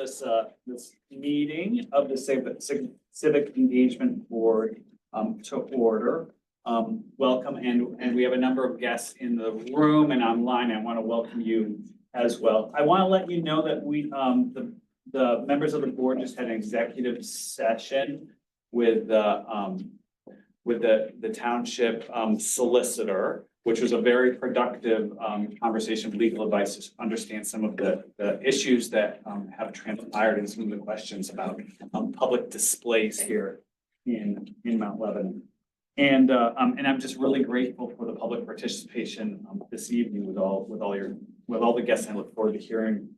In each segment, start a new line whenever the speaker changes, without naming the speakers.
This meeting of the Civic Engagement Board to order. Welcome, and we have a number of guests in the room and online. I want to welcome you as well. I want to let you know that we the members of the board just had an executive session with the township solicitor, which was a very productive conversation, legal advice to understand some of the issues that have transpired and some of the questions about public displays here in Mount Lebanon. And I'm just really grateful for the public participation this evening with all the guests. I look forward to hearing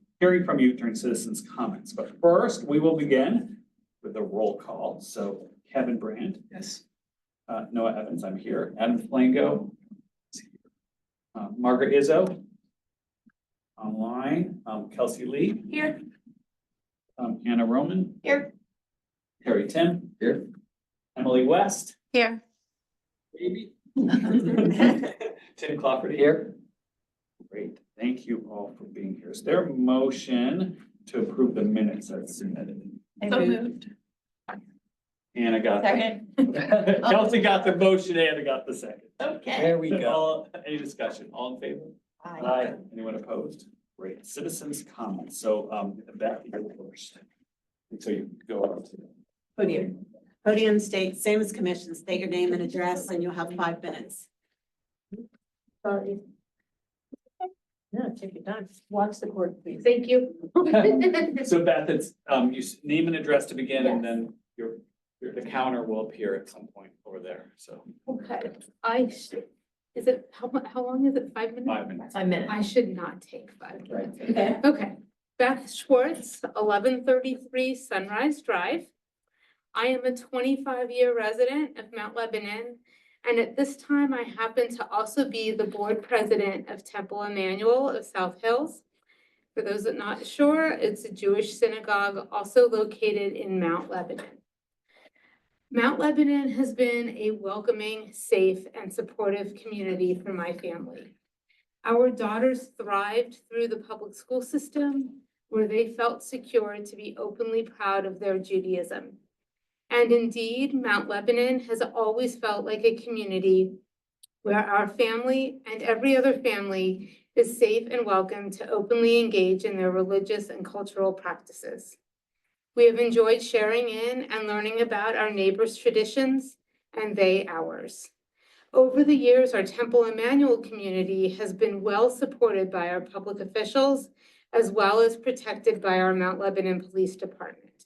from you during citizens' comments. But first, we will begin with a roll call. So Kevin Brand.
Yes.
Noah Evans, I'm here. Adam Flango. Margaret Izzo. Online. Kelsey Lee.
Here.
Anna Roman.
Here.
Harry Tim.
Here.
Emily West.
Here.
Baby. Tim Clafferty.
Here.
Great. Thank you all for being here. Is there a motion to approve the minutes as submitted?
So moved.
Anna got
Second.
Kelsey got the motion, Anna got the second.
Okay.
There we go.
Any discussion? All in favor?
Aye.
Anyone opposed? Great. Citizens' comments. So, Beth, you're first. And so you go on to.
Podium. Podium state, same as commission, state your name and address and you'll have 5 minutes.
Sorry.
No, take your time.
Watch the court, please. Thank you.
So Beth, it's, name and address to begin, and then the counter will appear at some point over there, so.
Okay, is it, how long is it? 5 minutes?
5 minutes.
5 minutes.
I should not take 5 minutes.
Okay.
Okay, Beth Schwartz, 1133 Sunrise Drive. I am a 25-year resident of Mount Lebanon, and at this time I happen to also be the board president of Temple Emmanuel of South Hills. For those that are not sure, it's a Jewish synagogue also located in Mount Lebanon. Mount Lebanon has been a welcoming, safe, and supportive community for my family. Our daughters thrived through the public school system, where they felt secure to be openly proud of their Judaism. And indeed, Mount Lebanon has always felt like a community where our family and every other family is safe and welcome to openly engage in their religious and cultural practices. We have enjoyed sharing in and learning about our neighbors' traditions and they ours. Over the years, our Temple Emmanuel community has been well supported by our public officials, as well as protected by our Mount Lebanon Police Department.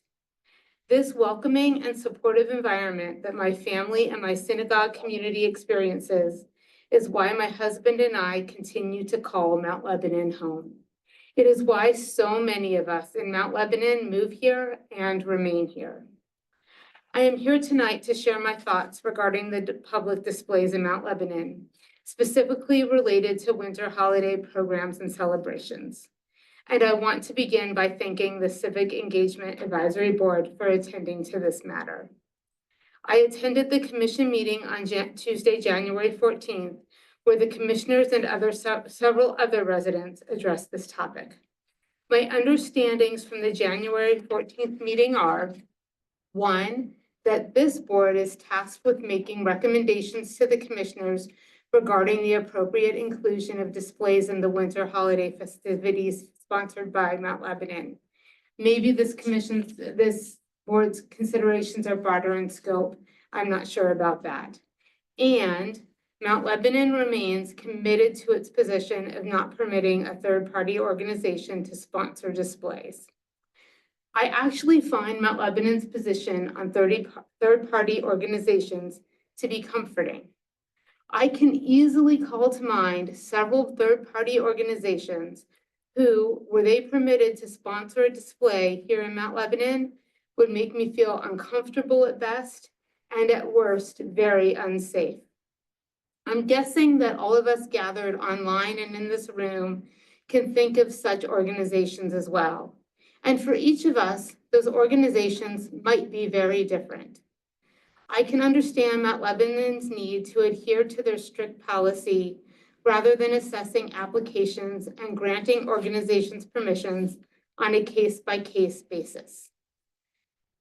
This welcoming and supportive environment that my family and my synagogue community experiences is why my husband and I continue to call Mount Lebanon home. It is why so many of us in Mount Lebanon move here and remain here. I am here tonight to share my thoughts regarding the public displays in Mount Lebanon, specifically related to winter holiday programs and celebrations. And I want to begin by thanking the Civic Engagement Advisory Board for attending to this matter. I attended the commission meeting on Tuesday, January 14th, where the commissioners and several other residents addressed this topic. My understandings from the January 14th meeting are: 1, that this board is tasked with making recommendations to the commissioners regarding the appropriate inclusion of displays in the winter holiday festivities sponsored by Mount Lebanon. Maybe this board's considerations are broader in scope. I'm not sure about that. And Mount Lebanon remains committed to its position of not permitting a third-party organization to sponsor displays. I actually find Mount Lebanon's position on third-party organizations to be comforting. I can easily call to mind several third-party organizations who, were they permitted to sponsor a display here in Mount Lebanon, would make me feel uncomfortable at best and at worst, very unsafe. I'm guessing that all of us gathered online and in this room can think of such organizations as well. And for each of us, those organizations might be very different. I can understand Mount Lebanon's need to adhere to their strict policy rather than assessing applications and granting organizations permissions on a case-by-case basis.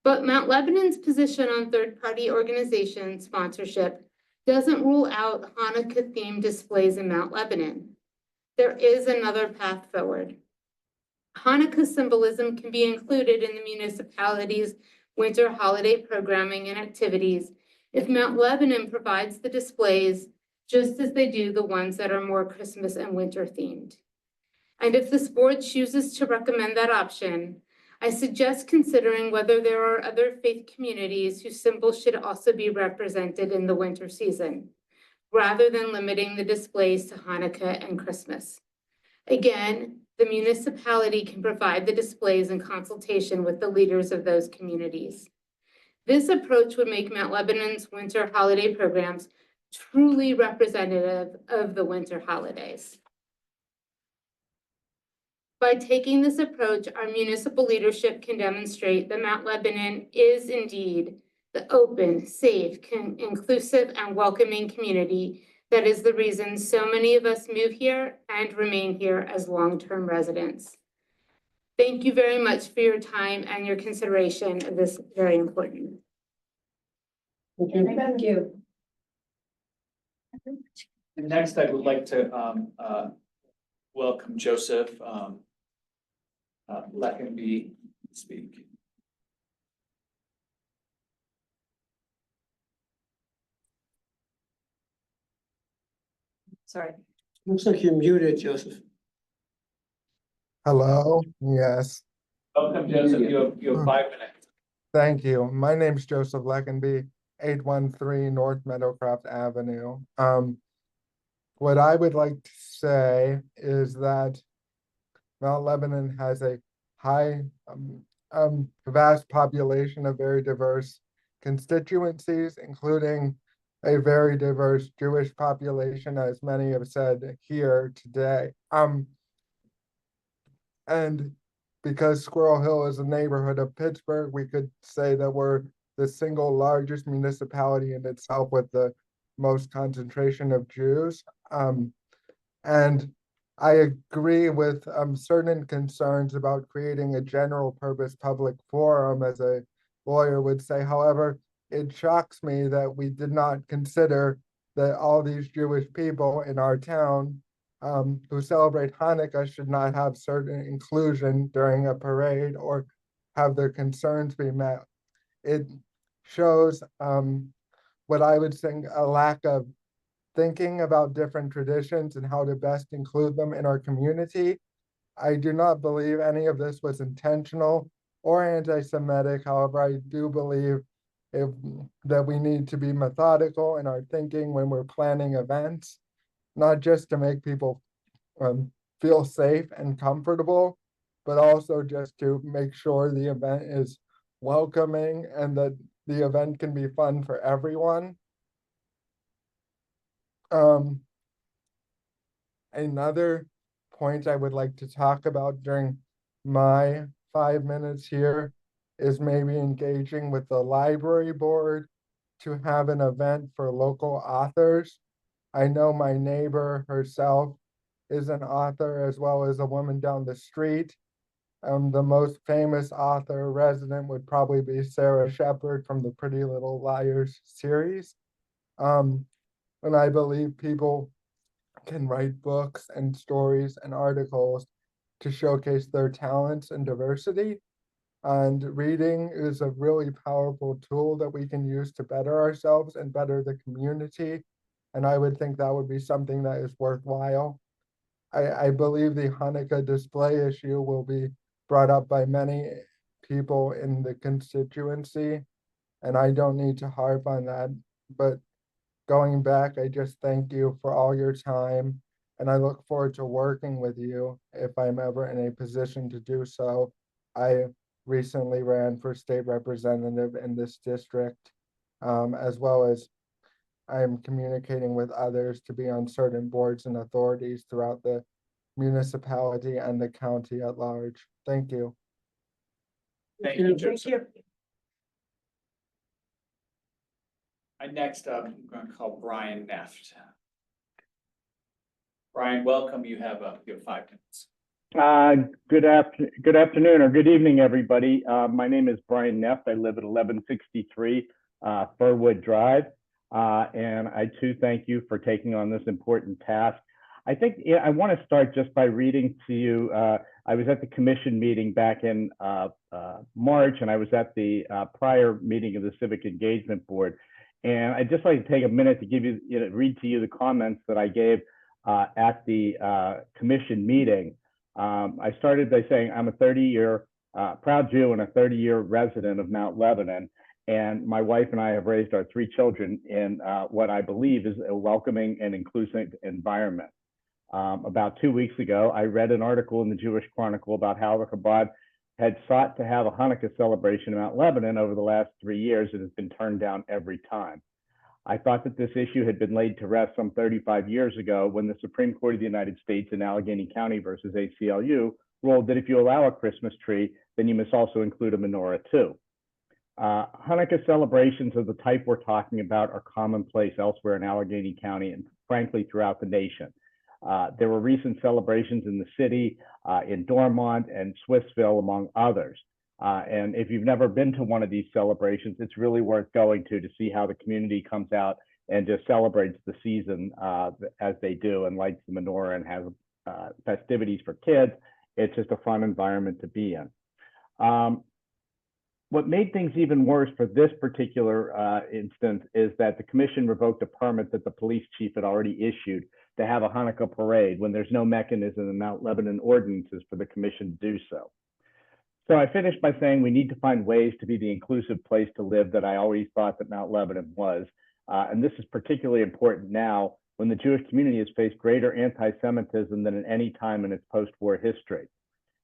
But Mount Lebanon's position on third-party organization sponsorship doesn't rule out Hanukkah-themed displays in Mount Lebanon. There is another path forward. Hanukkah symbolism can be included in the municipality's winter holiday programming and activities if Mount Lebanon provides the displays just as they do the ones that are more Christmas and winter themed. And if this board chooses to recommend that option, I suggest considering whether there are other faith communities whose symbols should also be represented in the winter season, rather than limiting the displays to Hanukkah and Christmas. Again, the municipality can provide the displays in consultation with the leaders of those communities. This approach would make Mount Lebanon's winter holiday programs truly representative of the winter holidays. By taking this approach, our municipal leadership can demonstrate that Mount Lebanon is indeed the open, safe, inclusive, and welcoming community that is the reason so many of us move here and remain here as long-term residents. Thank you very much for your time and your consideration of this very important.
Thank you.
And next, I would like to welcome Joseph Leckenby to speak.
Sorry.
Looks like you're muted, Joseph.
Hello, yes,
Welcome, Joseph. You have 5 minutes.
thank you. My name's Joseph Leckenby, 813 North Meadowcroft Avenue. What I would like to say is that Mount Lebanon has a vast population of very diverse constituencies, including a very diverse Jewish population, as many have said here today. And because Squirrel Hill is a neighborhood of Pittsburgh, we could say that we're the single largest municipality in itself with the most concentration of Jews. And I agree with certain concerns about creating a general purpose public forum, as a lawyer would say. However, it shocks me that we did not consider that all these Jewish people in our town who celebrate Hanukkah should not have certain inclusion during a parade or have their concerns be met. It shows what I would say a lack of thinking about different traditions and how to best include them in our community. I do not believe any of this was intentional or anti-Semitic. However, I do believe that we need to be methodical in our thinking when we're planning events, not just to make people feel safe and comfortable, but also just to make sure the event is welcoming and that the event can be fun for everyone. Another point I would like to talk about during my 5 minutes here is maybe engaging with the library board to have an event for local authors. I know my neighbor herself is an author, as well as a woman down the street. The most famous author resident would probably be Sarah Shepard from the Pretty Little Liars series. And I believe people can write books and stories and articles to showcase their talents and diversity. And reading is a really powerful tool that we can use to better ourselves and better the community. And I would think that would be something that is worthwhile. I believe the Hanukkah display issue will be brought up by many people in the constituency, and I don't need to harp on that. But going back, I just thank you for all your time, and I look forward to working with you if I'm ever in a position to do so. I recently ran for state representative in this district, as well as I'm communicating with others to be on certain boards and authorities throughout the municipality and the county at large. Thank you.
Thank you, Joseph. Next up, I'm going to call Brian Neft. Brian, welcome. You have 5 minutes.
Good afternoon or good evening, everybody. My name is Brian Neff. I live at 1163 Furwood Drive. And I too thank you for taking on this important task. I think I want to start just by reading to you. I was at the commission meeting back in March, and I was at the prior meeting of the Civic Engagement Board. And I'd just like to take a minute to give you, read to you the comments that I gave at the commission meeting. I started by saying I'm a 30-year proud Jew and a 30-year resident of Mount Lebanon. And my wife and I have raised our 3 children in what I believe is a welcoming and inclusive environment. About 2 weeks ago, I read an article in the Jewish Chronicle about how the Chabad had sought to have a Hanukkah celebration in Mount Lebanon over the last 3 years. It has been turned down every time. I thought that this issue had been laid to rest some 35 years ago when the Supreme Court of the United States in Allegheny County versus ACLU ruled that if you allow a Christmas tree, then you must also include a menorah too. Hanukkah celebrations of the type we're talking about are commonplace elsewhere in Allegheny County and frankly throughout the nation. There were recent celebrations in the city, in Dormont and Swissville, among others. And if you've never been to one of these celebrations, it's really worth going to see how the community comes out and just celebrates the season as they do and lights the menorah and has festivities for kids. It's just a fun environment to be in. What made things even worse for this particular instance is that the commission revoked a permit that the police chief had already issued to have a Hanukkah parade when there's no mechanism in Mount Lebanon ordinances for the commission to do so. So I finished by saying we need to find ways to be the inclusive place to live that I always thought that Mount Lebanon was. And this is particularly important now when the Jewish community has faced greater anti-Semitism than at any time in its post-war history.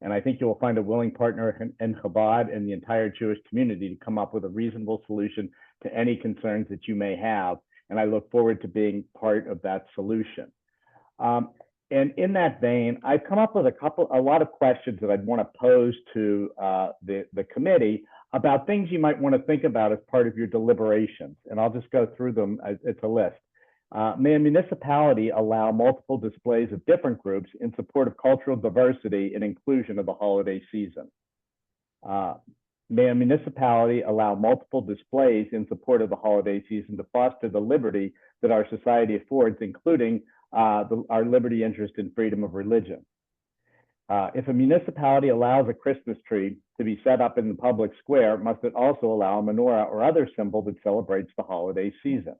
And I think you will find a willing partner in Chabad and the entire Jewish community to come up with a reasonable solution to any concerns that you may have. And I look forward to being part of that solution. And in that vein, I've come up with a lot of questions that I'd want to pose to the committee about things you might want to think about as part of your deliberations. And I'll just go through them. It's a list. May a municipality allow multiple displays of different groups in support of cultural diversity and inclusion of the holiday season? May a municipality allow multiple displays in support of the holiday season to foster the liberty that our society affords, including our liberty, interest, and freedom of religion? If a municipality allows a Christmas tree to be set up in the public square, must it also allow a menorah or other symbol that celebrates the holiday season?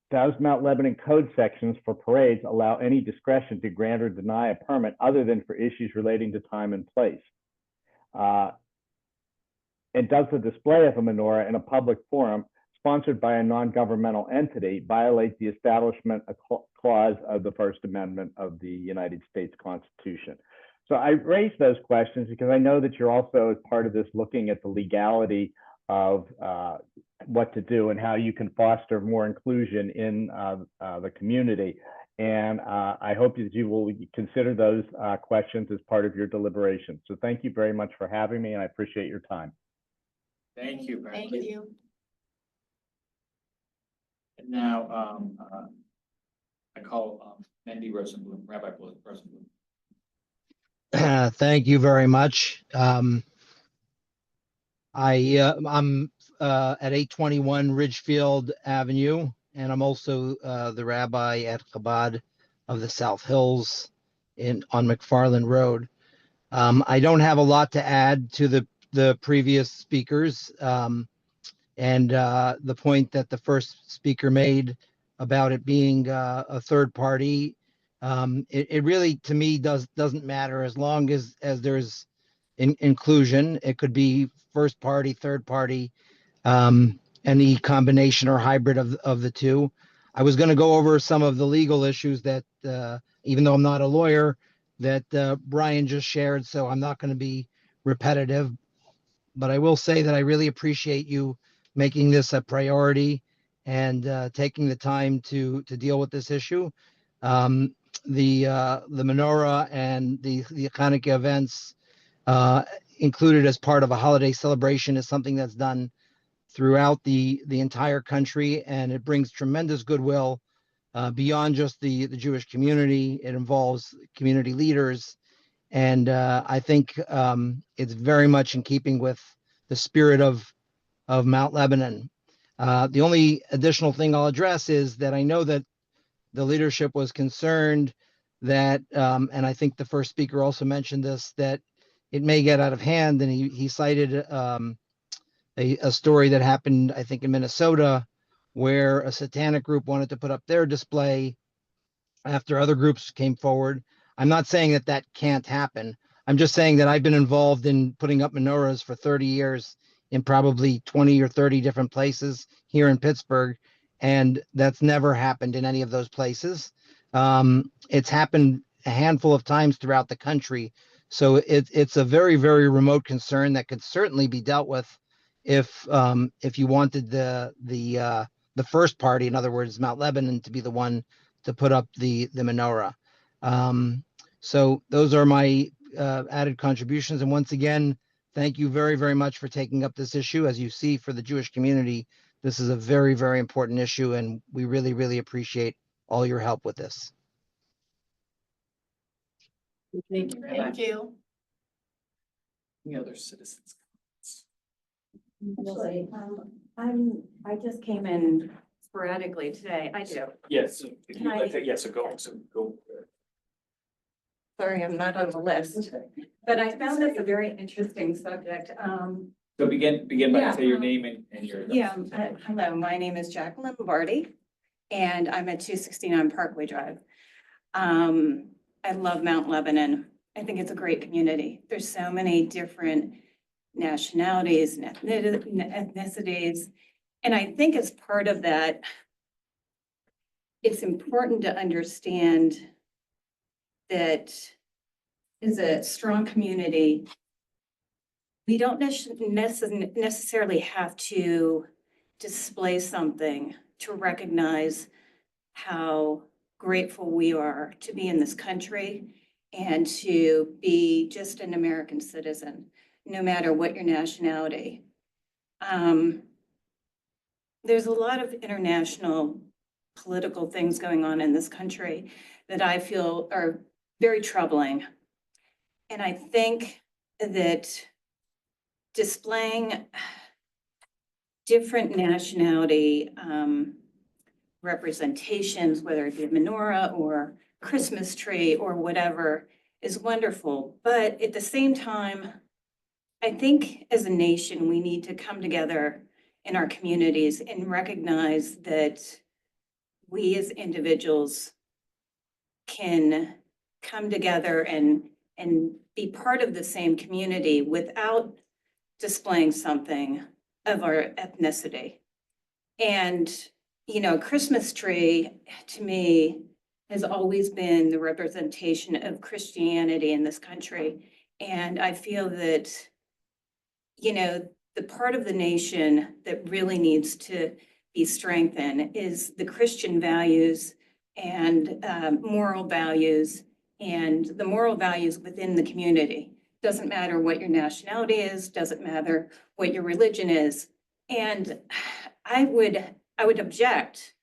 Does Mount Lebanon code sections for parades allow any discretion to grant or deny a permit other than for issues relating to time and place? And does the display of a menorah in a public forum sponsored by a non-governmental entity violate the Establishment Clause of the First Amendment of the United States Constitution? So I raise those questions because I know that you're also, as part of this, looking at the legality of what to do and how you can foster more inclusion in the community. And I hope that you will consider those questions as part of your deliberations. So thank you very much for having me, and I appreciate your time.
Thank you.
Thank you.
And now I call Mandy Rosenblum, Rabbi Rosenblum.
Thank you very much. I'm at 821 Ridgefield Avenue, and I'm also the rabbi at Chabad of the South Hills on McFarland Road. I don't have a lot to add to the previous speakers, and the point that the first speaker made about it being a third party. It really, to me, doesn't matter as long as there's inclusion. It could be first party, third party, any combination or hybrid of the two. I was going to go over some of the legal issues that, even though I'm not a lawyer, that Brian just shared, so I'm not going to be repetitive. But I will say that I really appreciate you making this a priority and taking the time to deal with this issue. The menorah and the Hanukkah events included as part of a holiday celebration is something that's done throughout the entire country, and it brings tremendous goodwill beyond just the Jewish community. It involves community leaders. And I think it's very much in keeping with the spirit of Mount Lebanon. The only additional thing I'll address is that I know that the leadership was concerned that, and I think the first speaker also mentioned this, that it may get out of hand. And he cited a story that happened, I think, in Minnesota, where a satanic group wanted to put up their display after other groups came forward. I'm not saying that that can't happen. I'm just saying that I've been involved in putting up menorahs for 30 years in probably 20 or 30 different places here in Pittsburgh, and that's never happened in any of those places. It's happened a handful of times throughout the country. So it's a very, very remote concern that could certainly be dealt with if you wanted the first party, in other words, Mount Lebanon, to be the one to put up the menorah. So those are my added contributions. And once again, thank you very, very much for taking up this issue. As you see, for the Jewish community, this is a very, very important issue, and we really, really appreciate all your help with this.
Thank you very much.
Thank you.
Any other citizens?
Actually, I just came in sporadically today. I do.
Yes, if
Can
you'd
I-
like to, yes, so go.
Sorry, I'm not on the list, but I found this a very interesting subject.
So begin by
Yeah.
say your name and your.
Hello, my name is Jacqueline Lombardi, and I'm at 269 Parkway Drive. I love Mount Lebanon. I think it's a great community. There's so many different nationalities and ethnicities. And I think as part of that, it's important to understand that as a strong community, we don't necessarily have to display something to recognize how grateful we are to be in this country and to be just an American citizen, no matter what your nationality. There's a lot of international political things going on in this country that I feel are very troubling. And I think that displaying different nationality representations, whether it be a menorah or Christmas tree or whatever, is wonderful. But at the same time, I think as a nation, we need to come together in our communities and recognize that we as individuals can come together and be part of the same community without displaying something of our ethnicity. And, you know, a Christmas tree to me has always been the representation of Christianity in this country. And I feel that, you know, the part of the nation that really needs to be strengthened is the Christian values and moral values and the moral values within the community. Doesn't matter what your nationality is, doesn't matter what your religion is. And I would object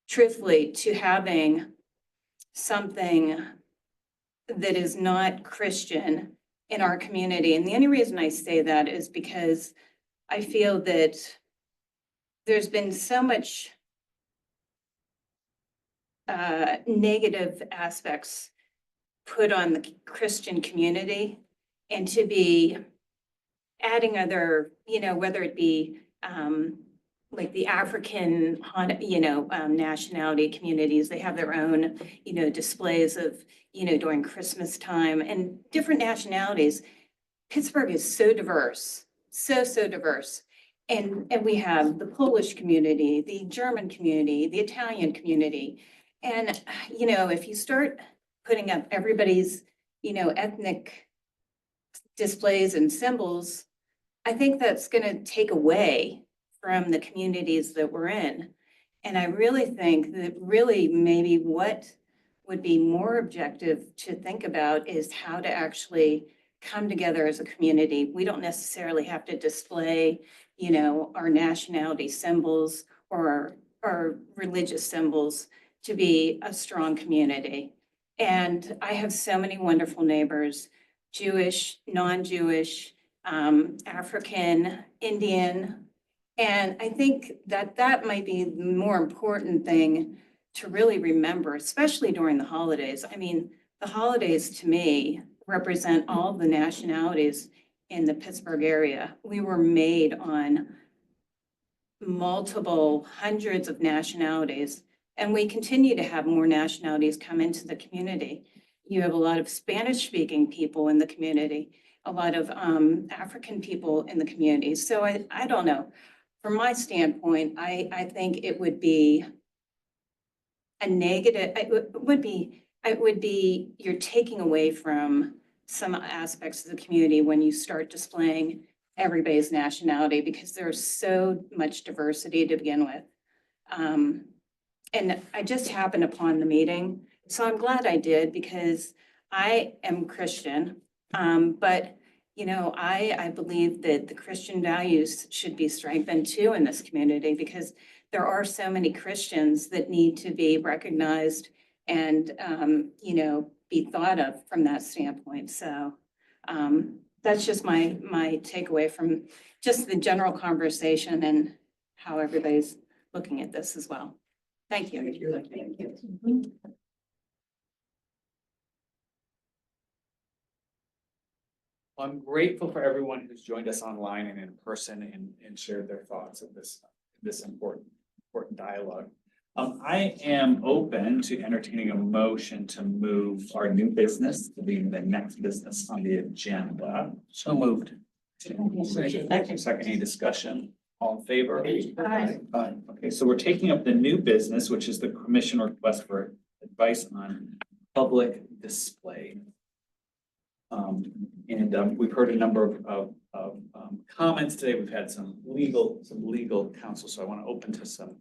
truthfully to having something that is not Christian in our community. And the only reason I say that is because I feel that there's been so much negative aspects put on the Christian community, and to be adding other, you know, whether it be like the African, nationality communities, they have their own, you know, displays of, you know, during Christmas time and different nationalities. Pittsburgh is so diverse, so diverse. And we have the Polish community, the German community, the Italian community. And, you know, if you start putting up everybody's, you know, ethnic displays and symbols, I think that's going to take away from the communities that we're in. And I really think that really maybe what would be more objective to think about is how to actually come together as a community. We don't necessarily have to display, you know, our nationality symbols or our religious symbols to be a strong community. And I have so many wonderful neighbors, Jewish, non-Jewish, African, Indian. And I think that that might be the more important thing to really remember, especially during the holidays. I mean, the holidays to me represent all the nationalities in the Pittsburgh area. We were made on multiple hundreds of nationalities, and we continue to have more nationalities come into the community. You have a lot of Spanish-speaking people in the community, a lot of African people in the community. So I don't know. From my standpoint, I think it would be a negative, it would be, you're taking away from some aspects of the community when you start displaying everybody's nationality, because there's so much diversity to begin with. And I just happened upon the meeting, so I'm glad I did, because I am Christian. But you know, I believe that the Christian values should be strengthened too in this community, because there are so many Christians that need to be recognized and, you know, be thought of from that standpoint. So that's just my takeaway from just the general conversation and how everybody's looking at this as well. Thank you.
Thank you.
I'm grateful for everyone who's joined us online and in person and shared their thoughts of this important dialogue. I am open to entertaining a motion to move our new business to be the next business on the agenda. So moved. Second, any discussion? All in favor?
Aye.
Aye. Okay, so we're taking up the new business, which is the commission request for advice on public display. We've heard a number of comments today. We've had some legal counsel, so I want to open to some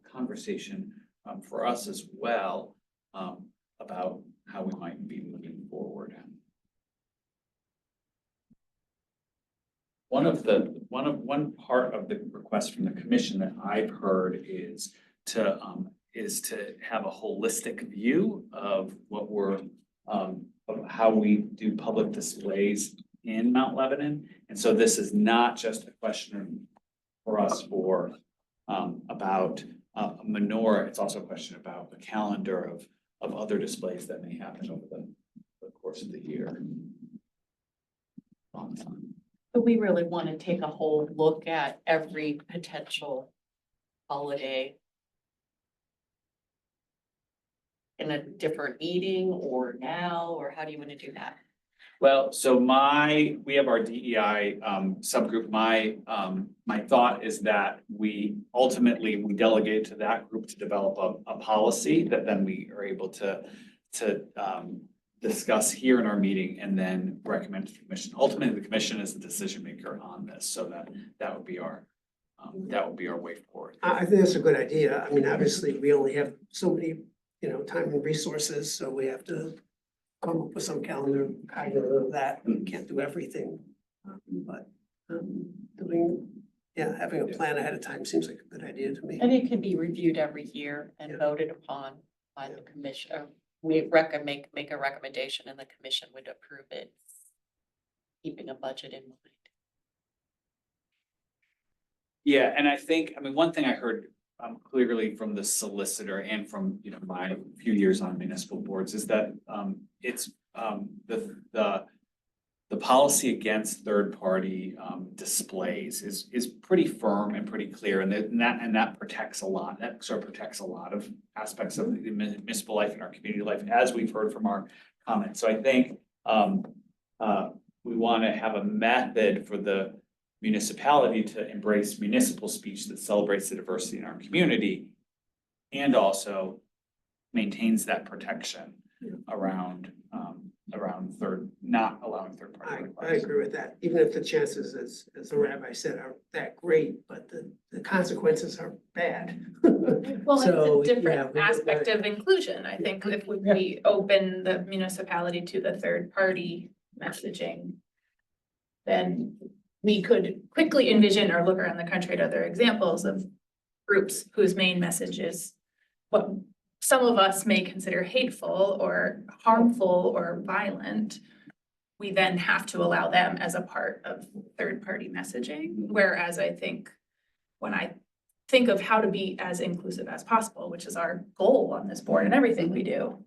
conversation for us as well about how we might be moving forward. One part of the request from the commission that I've heard is to have a holistic view of what we're of how we do public displays in Mount Lebanon. And so this is not just a question for us about a menorah. It's also a question about a calendar of other displays that may happen over the course of the year.
But we really want to take a whole look at every potential holiday in a different meeting or now, or how do you want to do that?
Well, so we have our DEI subgroup. My thought is that we delegate to that group to develop a policy that then we are able to discuss here in our meeting and then recommend to the commission. Ultimately, the commission is the decision maker on this, so that would be our way forward.
I think that's a good idea. I mean, obviously, we only have so many, time and resources, so we have to come up with some calendar kind of that. We can't do everything. But having a plan ahead of time seems like a good idea to me.
And it can be reviewed every year and
Yeah.
voted upon by the commission. Or we make a recommendation and the commission would approve it, keeping a budget in mind. Yeah,
And I think, one thing I heard clearly from the solicitor and from, my few years on municipal boards is that it's the policy against third-party displays is pretty firm and pretty clear, and that protects a lot. That sort of protects a lot of aspects of the municipal life and our community life, as we've heard from our comments. So I think we want to have a method for the municipality to embrace municipal speech that celebrates the diversity in our community and also maintains that protection around not allowing third party.
I agree with that, even if the chances, as the rabbi said, aren't that great, but the consequences are bad.
Well,
So,
it's a
yeah,
different
we-
aspect of inclusion. I think if we open the municipality to the third party messaging, then we could quickly envision or look around the country at other examples of groups whose main message is what some of us may consider hateful or harmful or violent, we then have to allow them as a part of third-party messaging. Whereas I think when I think of how to be as inclusive as possible, which is our goal on this board and everything we do,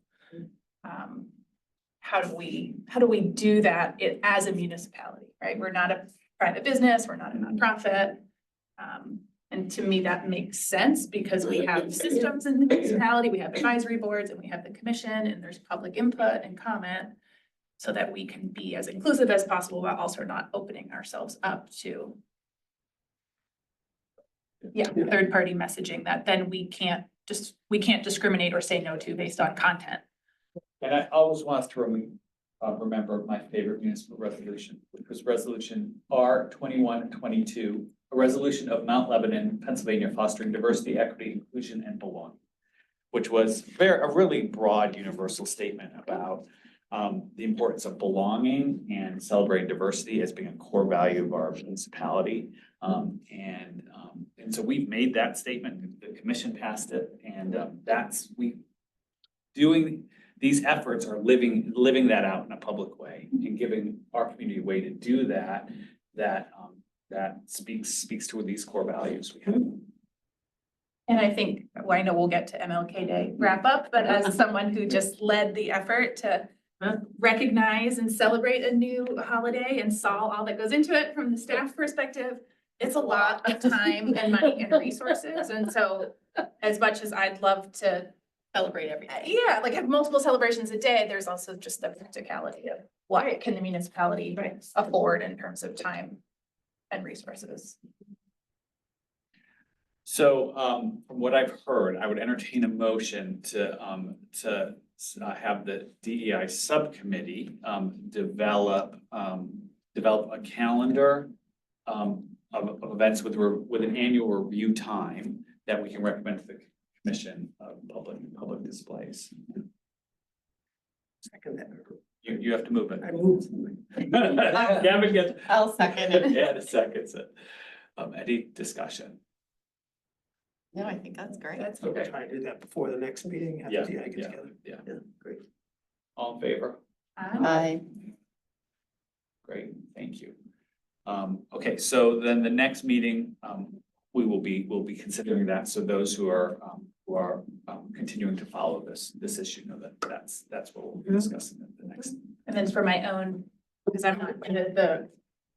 how do we do that as a municipality, right? We're not a private business, we're not a nonprofit. And to me, that makes sense because we have systems in the municipality, we have advisory boards, and we have the commission, and there's public input and comment, so that we can be as inclusive as possible while also not opening ourselves up to third-party messaging that then we can't discriminate or say no to based on content.
And I always want us to remember my favorite municipal resolution, which was resolution R 2122, a resolution of Mount Lebanon, Pennsylvania, fostering diversity, equity, inclusion, and belonging, which was a really broad universal statement about the importance of belonging and celebrating diversity as being a core value of our municipality. And so we've made that statement, the commission passed it, and these efforts are living that out in a public way and giving our community a way to do that, that speaks to these core values we have.
And I think, well, I know we'll get to MLK Day wrap up, but as someone who just led the effort to recognize and celebrate a new holiday and saw all that goes into it from the staff perspective, it's a lot of time and money and resources. And so as much as I'd love to
Celebrate everything.
yeah, like have multiple celebrations a day, there's also just the practicality of what can the municipality afford in terms of time and resources.
So from what I've heard, I would entertain a motion to have the DEI subcommittee develop a calendar of events with an annual review time that we can recommend to the commission of public displays.
Second that.
You have to move it.
I moved.
Gavin gets.
I'll second it.
Yeah, the seconds it. Any discussion?
No, I think that's great.
That's
We'll
Okay.
try to do that before the next meeting,
Yeah,
after DI gets
yeah,
together.
yeah.
Yeah, great.
All in favor?
Aye.
Great, thank you. Okay, so then the next meeting, we'll be considering that, so those who are continuing to follow this issue know that that's what we'll be discussing at the next.
And then for my own, because I'm not in the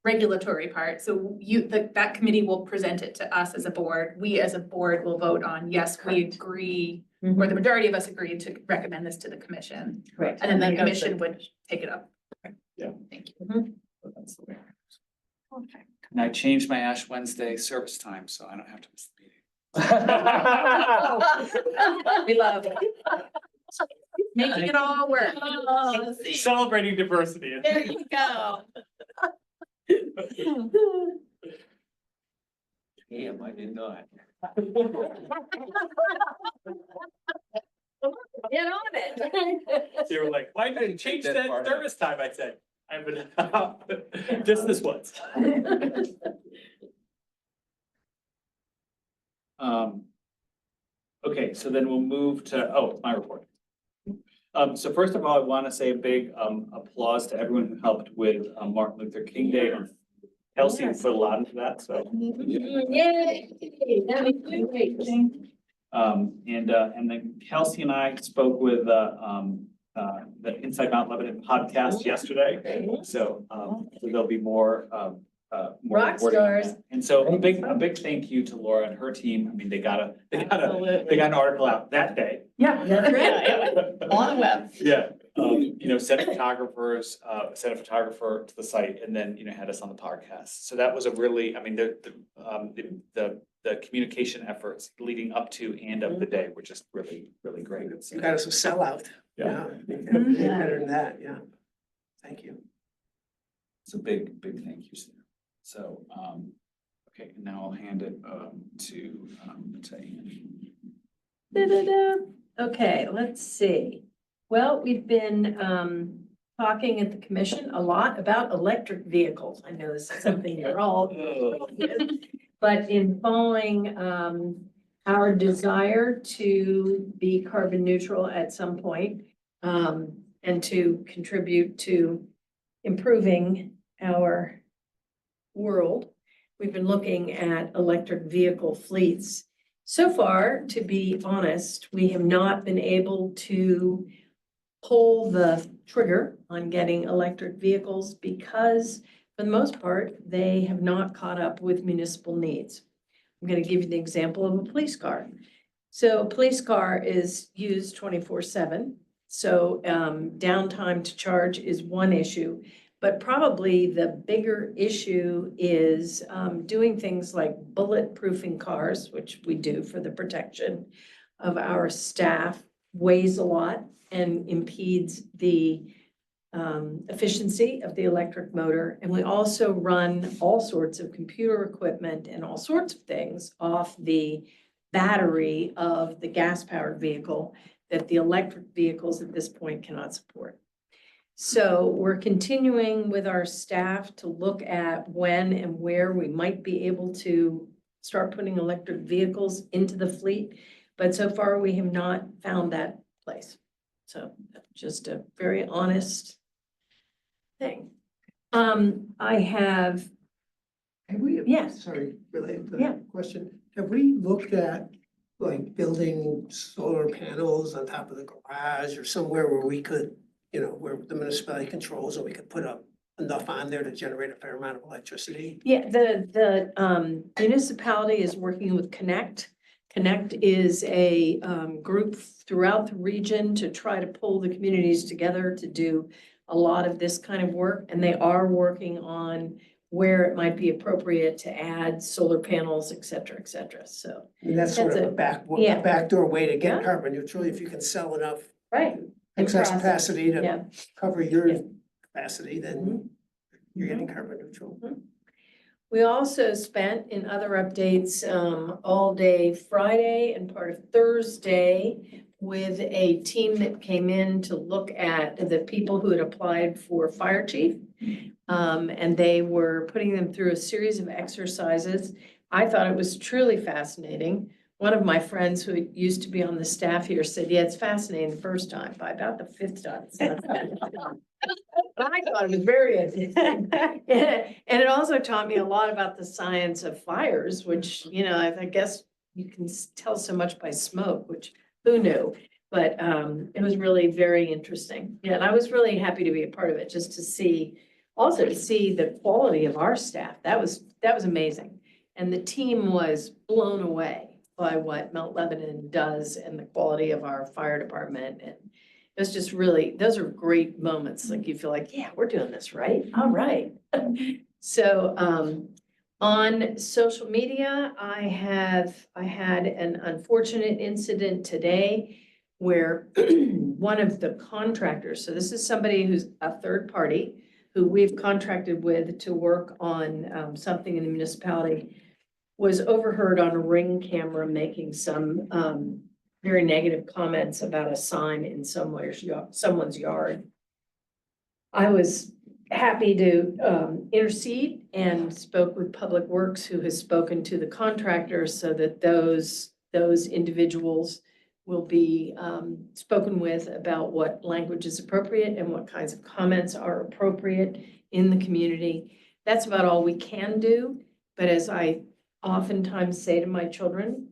regulatory part, so that committee will present it to us as a board. We as a board will vote on, yes, we agree, or the majority of us agree to recommend this to the commission.
Right.
And then the commission would take it up.
Yeah.
Thank you.
So that's the way.
Okay.
And I changed my Ash Wednesday service time, so I don't have to miss the meeting.
We love it.
Making it all work.
Oh, see.
Celebrating diversity.
There you go.
Damn, I did not.
Get on it.
They were like, why didn't you change that service time? I said, I've been, just this once. Okay, so then we'll move to, my report. So first of all, I want to say a big applause to everyone who helped with Martin Luther King Day. Kelsey put a lot into that, so.
Yay. That was great.
And then Kelsey and I spoke with the Inside Mount Lebanon podcast yesterday. So there'll be more
Rock
reporting on
stars.
that. And so a big thank you to Laura and her team. I mean, they got an article out that day.
Yeah.
That's right. On the web.
Yeah, sent photographers, sent a photographer to the site, and then, had us on the podcast. So that was a really, I mean, the communication efforts leading up to and of the day were just really, really great.
You got us a sellout.
Yeah.
Better than that, yeah. Thank you.
So big thank yous there. So, okay, and now I'll hand it to Annie.
Okay, let's see. Well, we've been talking at the commission a lot about electric vehicles. I know this is something you're all, but in following our desire to be carbon neutral at some point, and to contribute to improving our world. We've been looking at electric vehicle fleets. So far, to be honest, we have not been able to pull the trigger on getting electric vehicles because for the most part, they have not caught up with municipal needs. I'm going to give you the example of a police car. So a police car is used 24/7. So downtime to charge is one issue, but probably the bigger issue is doing things like bulletproofing cars, which we do for the protection of our staff, weighs a lot and impedes the efficiency of the electric motor. And we also run all sorts of computer equipment and all sorts of things off the battery of the gas-powered vehicle that the electric vehicles at this point cannot support. So we're continuing with our staff to look at when and where we might be able to start putting electric vehicles into the fleet. But so far, we have not found that place. So just a very honest thing. I have,
we?
Yes.
Sorry, related to
Yeah.
that question. Have we looked at like building solar panels on top of the garage or somewhere where we could, you know, where the municipality controls and we could put up enough on there to generate a fair amount of electricity?
Yeah, the municipality is working with Connect. Connect is a group throughout the region to try to pull the communities together to do a lot of this kind of work. And they are working on where it might be appropriate to add solar panels, et cetera, so.
And that's sort of
That's
a backdoor way to get
Yeah.
carbon neutral if you can sell enough
Right.
excess
process.
capacity to
Yeah.
cover your
Yeah.
capacity, then you're getting carbon neutral.
We also spent in other updates, all day Friday and part of Thursday with a team that came in to look at the people who had applied for fire chief. And they were putting them through a series of exercises. I thought it was truly fascinating. One of my friends who used to be on the staff here said, yeah, it's fascinating the first time, by about the fifth time. It's not fascinating. But I thought it was very interesting. And it also taught me a lot about the science of fires, which, you know, I guess you can tell so much by smoke, which who knew? But it was really very interesting. Yeah, and I was really happy to be a part of it, just to see, also to see the quality of our staff. That was amazing. And the team was blown away by what Mount Lebanon does and the quality of our fire department. And it was just really, those are great moments. Like you feel like, yeah, we're doing this right. All right. So on social media, I had an unfortunate incident today where one of the contractors, so this is somebody who's a third party who we've contracted with to work on something in the municipality, was overheard on a Ring camera making some very negative comments about a sign in someone's yard. I was happy to intercede and spoke with Public Works, who has spoken to the contractors so that those individuals will be spoken with about what language is appropriate and what kinds of comments are appropriate in the community. That's about all we can do. But as I oftentimes say to my children,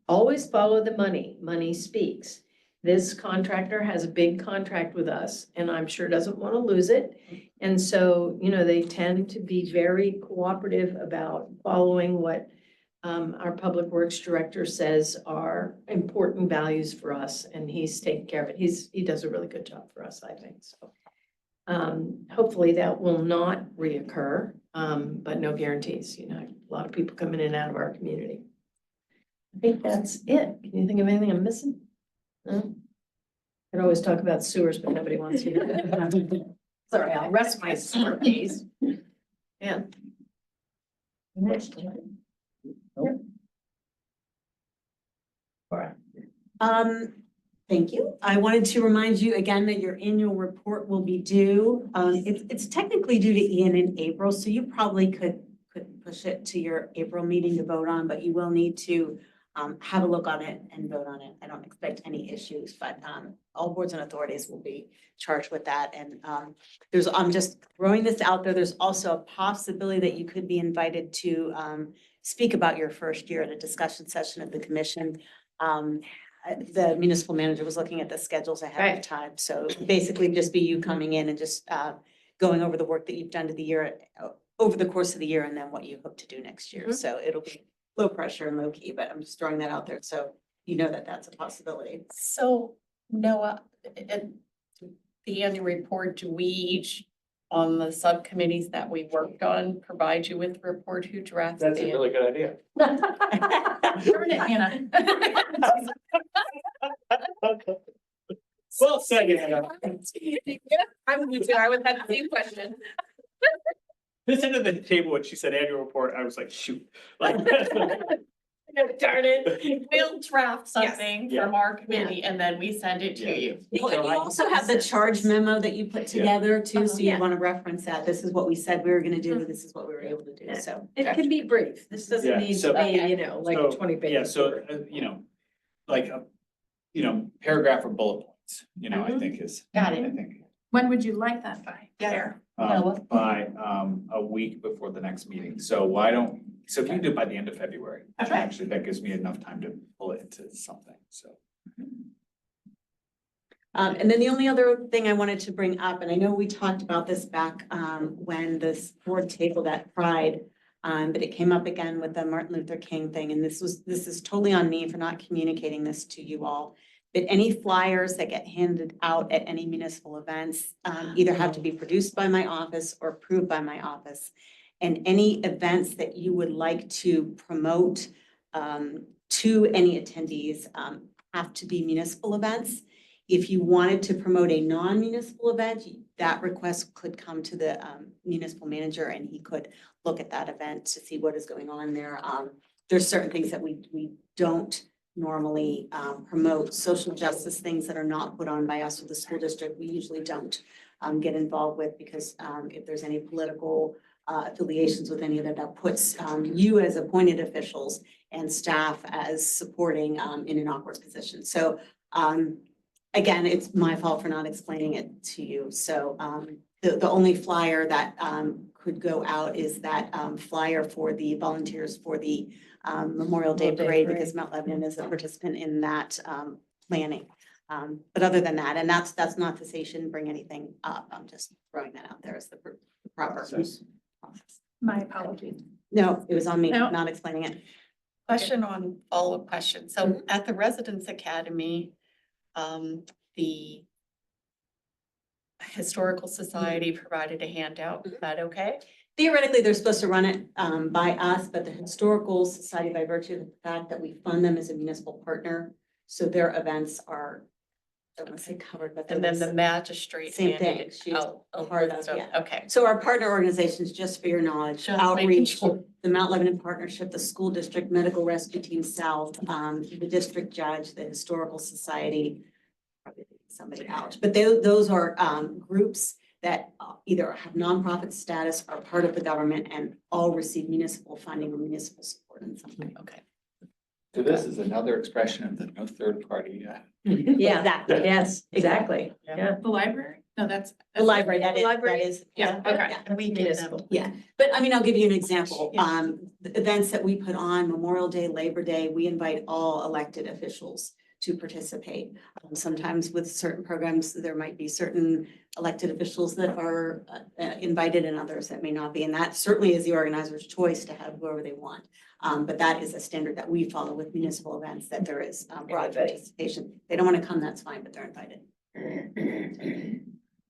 always follow the money. Money speaks. This contractor has a big contract with us, and I'm sure doesn't want to lose it. And so, you know, they tend to be very cooperative about following what our Public Works Director says are important values for us, and he's taking care of it. He does a really good job for us, I think. So hopefully that will not reoccur, but no guarantees. You know, a lot of people come in and out of our community. I think that's it. Can you think of anything I'm missing? No? I could always talk about sewers, but nobody wants to hear that. Sorry, I'll rest my smart case. Yeah. Next.
Thank you. I wanted to remind you again that your annual report will be due. It's technically due to Ian in April, so you probably could push it to your April meeting to vote on, but you will need to have a look on it and vote on it. I don't expect any issues, but all boards and authorities will be charged with that. And I'm just throwing this out there. There's also a possibility that you could be invited to speak about your first year at a discussion session of the commission. The municipal manager was looking at the schedules ahead of time. So basically just be you coming in and just going over the work that you've done to the year, over the course of the year, and then what you hope to do next year. So it'll be low pressure and low key, but I'm just throwing that out there. So you know that that's a possibility.
So Noah, the annual report, do we each on the subcommittees that we worked on provide you with a report who drafts
That's a
the?
really good idea.
Darn it, Hannah.
Well said, Hannah.
I would do too. I would have the same question.
This end of the table, when she said annual report, I was like, shoot. Like,
Darn it, we'll draft something
Yeah.
from our committee and then we send it
Yeah.
to you.
Well, and you also have the charge memo that you put together too, so you
Yeah.
want to reference that. This is what we said we were gonna do, this is what we were able to do, so.
It can be brief. This doesn't
Yeah,
need
so-
to be, you know, like
So,
20 pages.
Yeah, so, like, paragraph or bullet points, I think is.
Got it.
I think,
When would you like that by? There.
by, a week before the next meeting. So so if you can do it by the end of February,
Okay.
actually, that gives me enough time to pull it into something, so.
And then the only other thing I wanted to bring up, and I know we talked about this back when this board tabled at Pride, but it came up again with the Martin Luther King thing, and this is totally on me for not communicating this to you all. But any flyers that get handed out at any municipal events either have to be produced by my office or approved by my office. And any events that you would like to promote to any attendees have to be municipal events. If you wanted to promote a non-municipal event, that request could come to the municipal manager and he could look at that event to see what is going on there. There's certain things that we don't normally promote, social justice things that are not put on by us or the school district. We usually don't get involved with because if there's any political affiliations with any of that puts you as appointed officials and staff as supporting in an awkward position. So again, it's my fault for not explaining it to you. So the only flyer that could go out is that flyer for the volunteers for the Memorial Day Parade because Mount Lebanon is a participant in that planning. But other than that, and that's not to say you shouldn't bring anything up. I'm just throwing that out there as the proper process.
My apologies.
No, it was on me,
No.
not explaining it.
Question on follow-up question. So at the Residence Academy, the Historical Society provided a handout. Is that okay?
Theoretically, they're supposed to run it by us, but the Historical Society, by virtue of the fact that we fund them as a municipal partner, so their events are, I don't want to say covered, but
And then the
they're
magistrate
Same
handed
thing.
it
She's
out.
a part of,
So,
yeah.
okay.
So our partner organizations, just for your knowledge,
Just making
Outreach,
sure.
the Mount Lebanon Partnership, the School District Medical Rescue Team South, the District Judge, the Historical Society, probably somebody else, but those are groups that either have nonprofit status, are part of the government, and all receive municipal funding or municipal support in some way.
Okay.
So this is another expression of the no third party.
Yeah,
Exactly.
yes, exactly. Yeah.
The library? No, that's.
The library, that
Library?
is.
Yeah, okay.
And we give them.
Yeah, but I mean, I'll give you an example.
Yeah.
The events that we put on, Memorial Day, Labor Day, we invite all elected officials to participate. Sometimes with certain programs, there might be certain elected officials that are invited and others that may not be. And that certainly is the organizer's choice to have whoever they want. But that is a standard that we follow with municipal events, that there is broad
Everybody.
participation. They don't want to come, that's fine, but they're invited.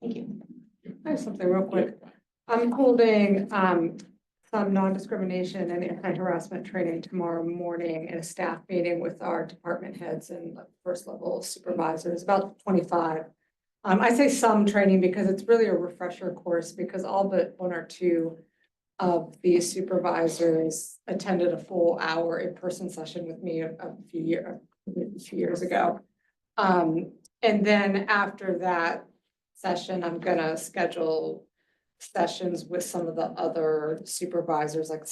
Thank you.
I have something real quick. I'm holding some non-discrimination and anti-harassment training tomorrow morning in a staff meeting with our department heads and first level supervisors, about 25. I say some training because it's really a refresher course because all but one or two of these supervisors attended a full hour in-person session with me a few years ago. And then after that session, I'm gonna schedule sessions with some of the other supervisors, like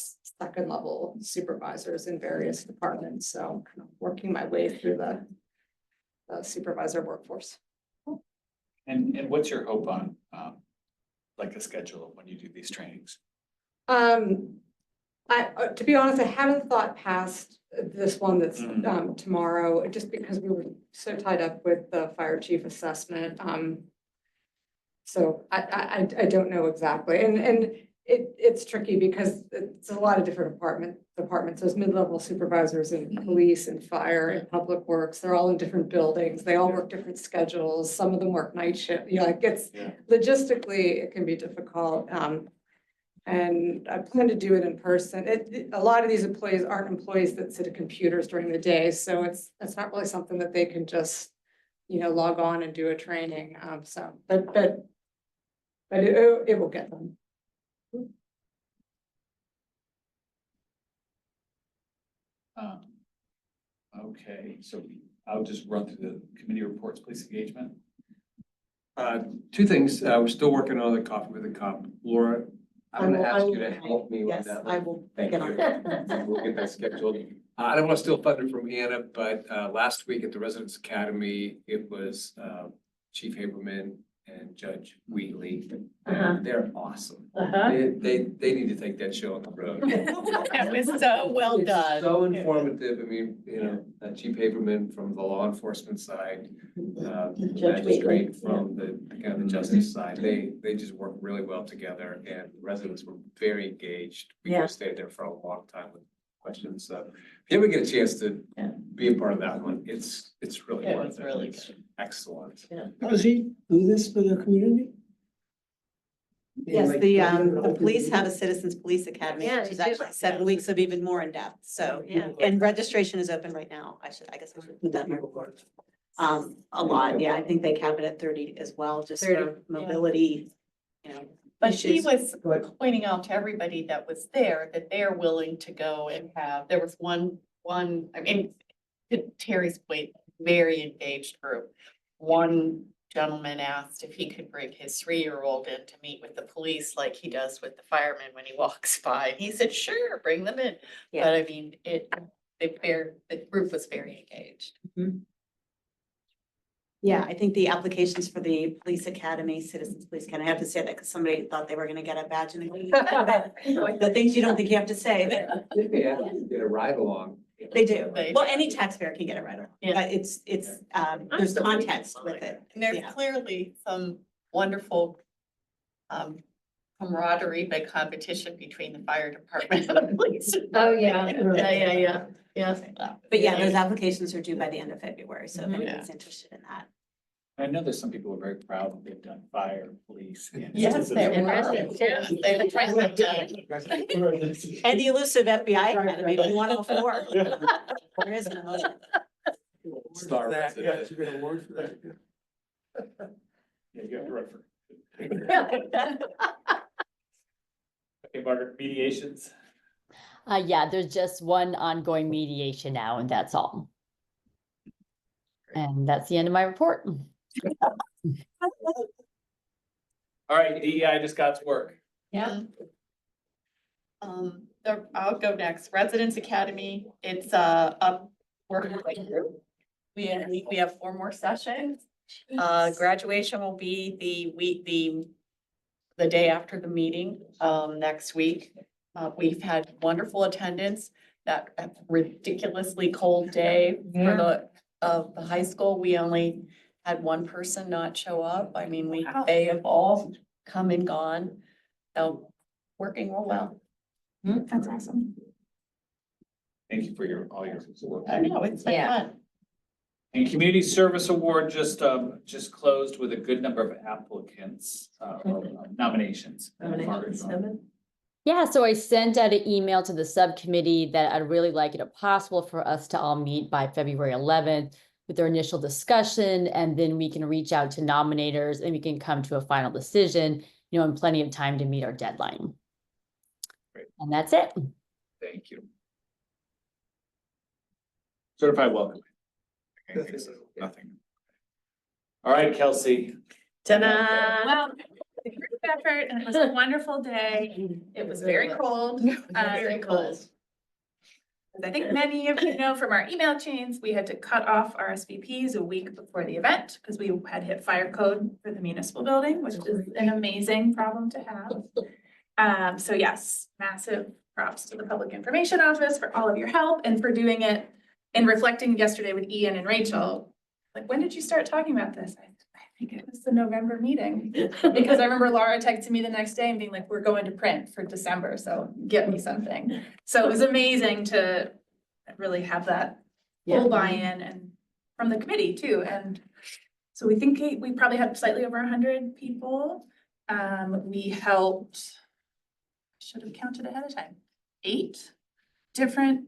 second level supervisors in various departments. So kind of working my way through the supervisor workforce.
And what's your hope on, like a schedule of when you do these trainings?
To be honest, I haven't thought past this one that's tomorrow, just because we were so tied up with the fire chief assessment. So I don't know exactly, and it's tricky because it's a lot of different departments. There's mid-level supervisors in police and fire and public works. They're all in different buildings. They all work different schedules. Some of them work night shift. You know, like it's logistically, it can be difficult. And I plan to do it in person. A lot of these employees aren't employees that sit at computers during the day, so it's not really something that they can just, you know, log on and do a training. But it will get them.
Okay, so I'll just run through the committee reports, police engagement.
Two things, we're still working on the coffee with a cop. Laura, I'm gonna
I
ask
will-
you to help me with
Yes,
that.
I will
Thank
get on
you.
that.
We'll get that scheduled. I don't want to steal thunder from Anna, but last week at the Residence Academy, it was Chief Haberman and Judge Wheatley. And they're awesome. They need to take that show on the road.
It was so well
It's
done.
so informative. I mean, you know, Chief Haberman from the law enforcement side, the magistrate from the kind of the justice side, they just work really well together, and residents were very engaged. We
Yeah.
stayed there for a long time with questions. So if you ever get a chance to be a part of that one, it's really
It
worth
was
it.
really
It's
good.
excellent.
Does he do this for the community?
Yes,
Like,
the
open
police have a
meeting?
Citizens Police Academy,
Yeah,
which is
they do.
actually 7 weeks of even more in depth, so.
Yeah.
And registration is open right now, I guess I should put that in my report. A lot, yeah, I think they cap it at 30 as well, just
30,
for mobility, you know.
But she
issues.
was pointing out to everybody that was there that they're willing to go and have, there was one, I mean, to Terry's point, very engaged group. One gentleman asked if he could bring his 3-year-old in to meet with the police like he does with the firemen when he walks by. And he said, sure, bring them in.
Yeah.
But I mean, the group was very engaged.
Yeah, I think the applications for the Police Academy, Citizens Police Academy, I have to say that because somebody thought they were gonna get a badge and the things you don't think you have to say, but
I think they actually get a ride along.
they do.
They
Well,
do.
any taxpayer can get it right away,
Yeah.
but there's context with it.
And there's
Yeah.
clearly some wonderful camaraderie by competition between the fire department and the police.
Oh, yeah, yeah.
But yeah, those applications are due by the end of February, so if
Mhm.
anyone's interested in that.
I know there's some people who are very proud that they've done fire, police. and
Yes,
citizens.
they
And
were.
residents,
Yes, they were trying to.
And the elusive FBI Academy, if you want all four. There is an motion.
Star
That, yeah,
resident.
you get an award for that.
Yeah, you have to run for. Okay, Margaret, mediations.
Yeah, there's just one ongoing mediation now, and that's all. And that's the end of my report.
All right, DEI just got to work.
Yeah. I'll go next. Residence Academy, it's up, working right through. We have 4 more sessions. Graduation will be the day after the meeting, next week. We've had wonderful attendance, that ridiculously cold day for the high school. We only had one person not show up. I mean, they have all come and gone. So working real well.
That's awesome.
Thank you for all your work.
I know, it's been
Yeah.
fun.
And Community Service Award just closed with a good number of applicants, or nominations.
Yeah, so I sent out an email to the subcommittee that I'd really like it if possible for us to all meet by February 11th with our initial discussion, and then we can reach out to nominators and we can come to a final decision, you know, in plenty of time to meet our deadline.
Great.
And that's it.
Thank you. Certified welcome. Okay, so nothing. All right, Kelsey.
Ta-da.
Well, the group effort and it was a wonderful day. It was very cold.
Very cold.
As I think many of you know from our email chains, we had to cut off RSVPs a week before the event because we had hit fire code for the municipal building, which is an amazing problem to have. So yes, massive props to the Public Information Office for all of your help and for doing it and reflecting yesterday with Ian and Rachel. Like, when did you start talking about this? I think it was the November meeting. Because I remember Laura texting me the next day and being like, we're going to print for December, so get me something. So it was amazing to really have that full buy-in and from the committee too. And so we think we probably had slightly over 100 people. We helped, should have counted ahead of time, 8 different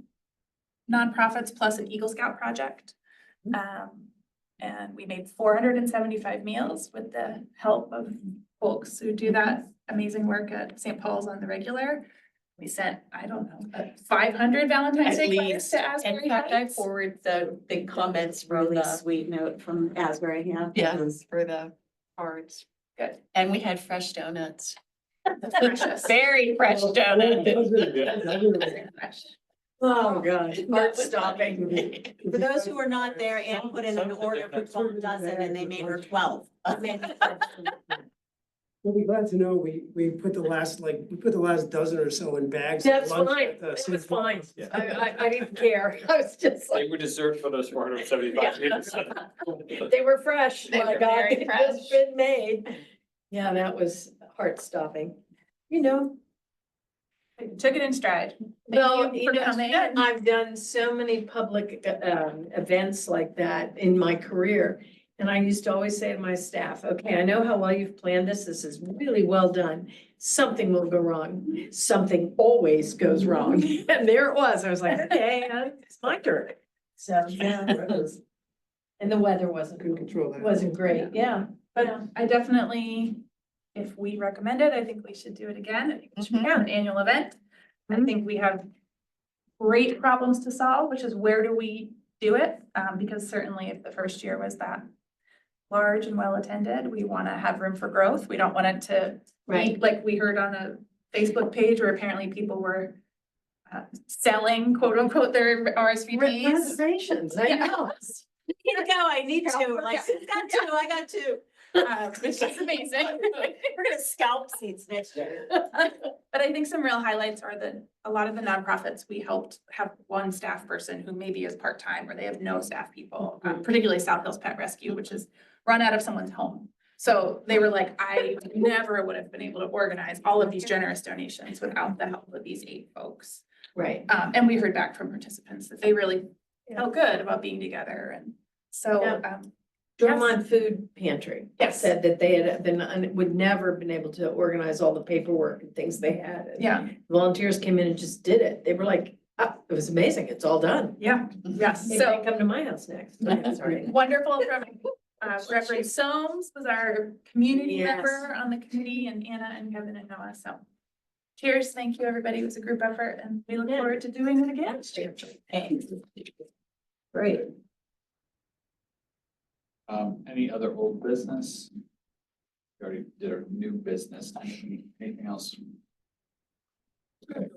nonprofits plus an Eagle Scout project. And we made 475 meals with the help of folks who do that amazing work at St. Paul's on the regular. We sent, I don't know, 500 Valentine's Day cards to Asbury
In fact, I
Heights.
forward the big comments from
Really
the,
sweet note from Asbury, yeah.
yes, for the cards.
Good.
And we had fresh donuts.
Precious.
Very fresh donuts.
Oh, gosh, heart stopping.
For those who were not there, Anne put in an order for 12 dozen and they made her 12.
We'll be glad to know we put the last dozen or so in bags.
That's
at lunch
fine,
at the
it
Civic
was fine.
Yeah.
I didn't care. I was just
They
like,
were dessert for those 475 people.
they were fresh,
They
my
were
God,
very
they'd
fresh.
just been made. Yeah, that was heart stopping. You know,
Took it in stride.
well,
Thank you for coming.
I've done so many public events like that in my career. And I used to always say to my staff, okay, I know how well you've planned this. This is really well done. Something will go wrong. Something always goes wrong. And there it was. I was like, okay, it's my turn. So, yeah, it was. And the weather wasn't great, yeah.
But I definitely, if we recommend it, I think we should do it again. I think it should be an annual event. I think we have great problems to solve, which is where do we do it? Because certainly if the first year was that large and well attended, we want to have room for growth. We don't want it to be like we heard on a Facebook page where apparently people were selling quote unquote their RSVPs.
Reservations, I know.
Here you go, I need to, like, I got 2.
Which is amazing.
We're gonna scalp seats next year.
But I think some real highlights are a lot of the nonprofits, we helped have one staff person who maybe is part-time or they have no staff people, particularly South Hills Pet Rescue, which is run out of someone's home. So they were like, I never would have been able to organize all of these generous donations without the help of these 8 folks.
Right.
And we heard back from participants that they really felt good about being together. And so,
Drummond Food Pantry.
Yes.
Said that they had would never been able to organize all the paperwork and things they had. And
yeah,
volunteers came in and just did it. They were like, ah, it was amazing. It's all done.
yeah, yes.
They
So
may come to my house next. Sorry.
wonderful from Reverend Soames was our community
Yes.
member on the committee, and Anna and Kevin and Noah. So cheers. Thank you, everybody. It was a group effort and we look forward to doing it again.
Great.
Any other old business? We already did our new business. Anything else? Good.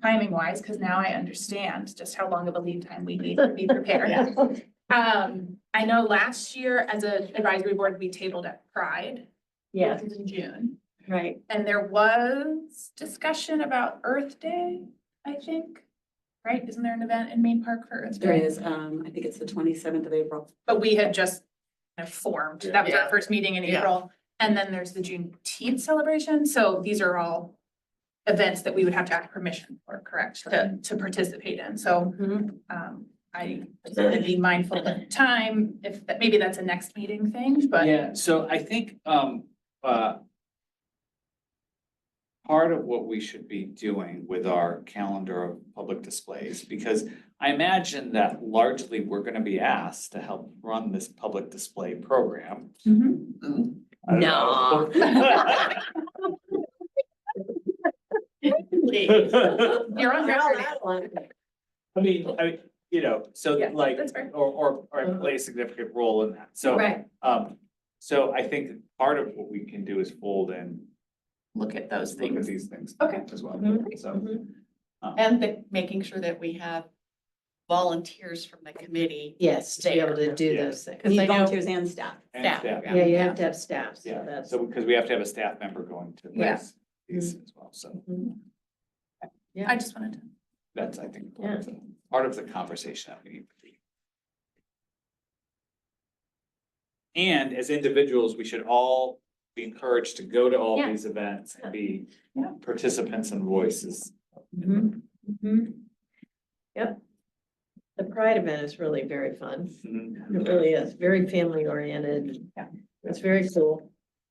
Timing wise, because now I understand just how long of a lead time we need to be prepared. I know last year as an advisory board, we tabled at Pride.
Yes.
Which is in June,
Right.
and there was discussion about Earth Day, I think. Right? Isn't there an event in Main Park for Earth
There
Day?
is, I think it's the 27th of April.
But we had just kind of formed. That was our first meeting in
Yeah.
April. And then there's the Juneteenth celebration. So these are all events that we would have to ask permission for, correct, to participate in. So I want to be mindful of time, if that, maybe that's a next meeting thing, but
Yeah, so I think, part of what we should be doing with our calendar of public displays, because I imagine that largely we're gonna be asked to help run this public display program. I don't know.
you're on record.
I mean, you know, so
Yeah,
like,
that's fair.
or play a significant role in that. So,
Right.
So I think part of what we can do is fold in,
Look at those
look at
things.
these things
Okay.
as well,
Mhm.
so.
And making sure that we have volunteers from the committee.
Yes, to be able to do
Yeah.
those things.
Because I
Need
know
volunteers and staff.
And
staff,
staff,
Yeah, you have to have staff, so
Yeah,
that's.
so because we have to have a staff member going to
Yeah.
these as well, so
I just wanted to.
that's, I think, part of the conversation that we need. And as individuals, we should all be encouraged to go to all
Yeah.
these events and be
Yeah.
participants and voices.
Mhm, mhm. Yep. The Pride event is really very fun.
Mhm.
It really is, very family oriented.
Yeah.
It's very cool.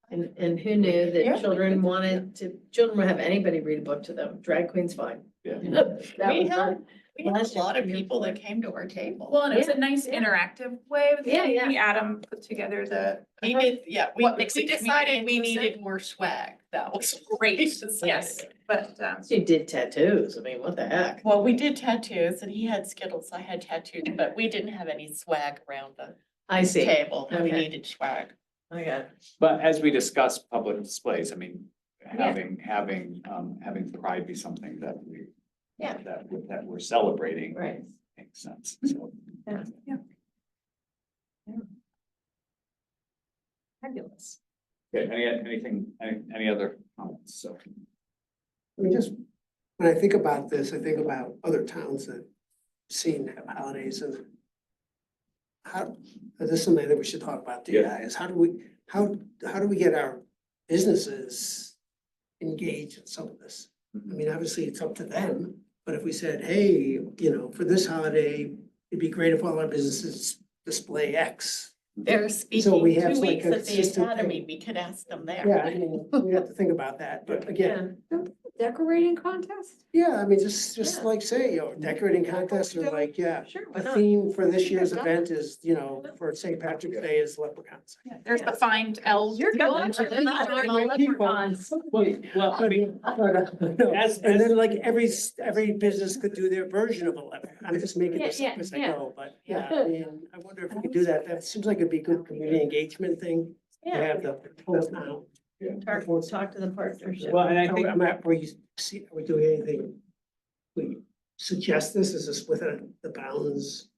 And who knew that
Yeah.
children would have anybody read a book to them. Drag queen's fine.
Yeah.
That
We
was
had,
fun.
we had a lot of people that came to our table.
Well, and it was
Yeah,
a nice
yeah.
interactive way with the
Yeah, yeah.
community. Adam put together the.
We did, yeah, we
What makes
we
a community
decided we
inclusive?
needed more swag. That was great.
Yes, but,
She did tattoos. I mean, what the heck?
Well, we did tattoos and he had Skittles, I had tattoos, but we didn't have any swag around the
I see.
table. and We
Okay.
needed swag.
I got it.
But as we discuss public displays, I mean,
Yeah.
having pride be something that we.
Yeah.
That we're celebrating.
Right.
Makes sense, so.
Fabulous.
Okay, any other comments, so.
I mean, just, when I think about this, I think about other towns that seen have holidays and how, this is something that we should talk about,
Yeah.
is how do we get our businesses engaged in some of this? I mean, obviously, it's up to them, but if we said, hey, for this holiday, it'd be great if all our businesses display X.
They're
So we
speaking
have
2
like
weeks
a
at the
system
academy.
thing.
We could ask them there.
Yeah, I mean, we have to think about that, but again,
Decorating contest?
yeah, I mean, just
Yeah.
like say, decorating contests are like, yeah.
Sure,
The
why not?
theme for this year's
I've done
event is, for St. Patrick's Day is leprechauns.
there's the find elves.
You're good.
Leprechauns. Well, I mean, and then like every business could do their version of a leprechaun. I'm just making this up as I go, but yeah, I mean, I wonder if we could do that. That seems like it'd be a good community engagement thing. To
Yeah.
have the whole town.
Talk to the partnership.
Well, and I think.
Are we doing anything? We suggest this, is this within the bounds?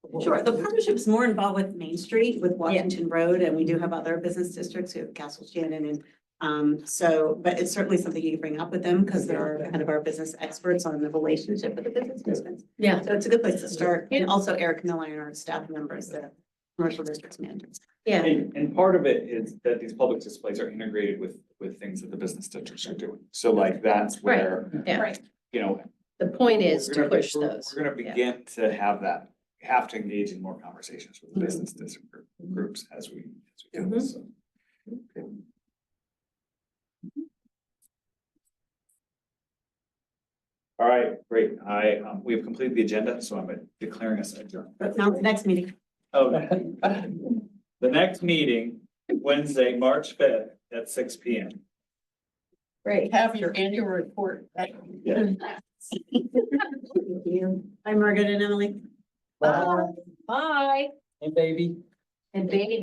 of what
Sure,
we're
the
doing?
partnership is more involved with Main Street, with Washington Road, and we do have other business districts, we have Castle Shannon and but it's certainly something you can bring up with them because they're kind of our business experts on the relationship with the business districts.
Yeah.
So it's a good place to start. And also Eric Miller and our staff members, the commercial districts managers.
Yeah.
And part of it is that these public displays are integrated with things that the business districts are doing. So like that's where,
Yeah.
Right.
The point is
we're
to
gonna be-
push
we're-
those.
We're gonna
Yeah.
begin to have to engage in more conversations with the business district groups as we do this, so. All right, great. We have completed the agenda, so I'm declaring us adjourned.
Now, the next meeting.
Okay. The next meeting, Wednesday, March 5th at 6 p.m.
Great.
Have your annual report.
Yeah.
Hi, Margaret and Emily.
Bye.
Hey, baby.
And baby.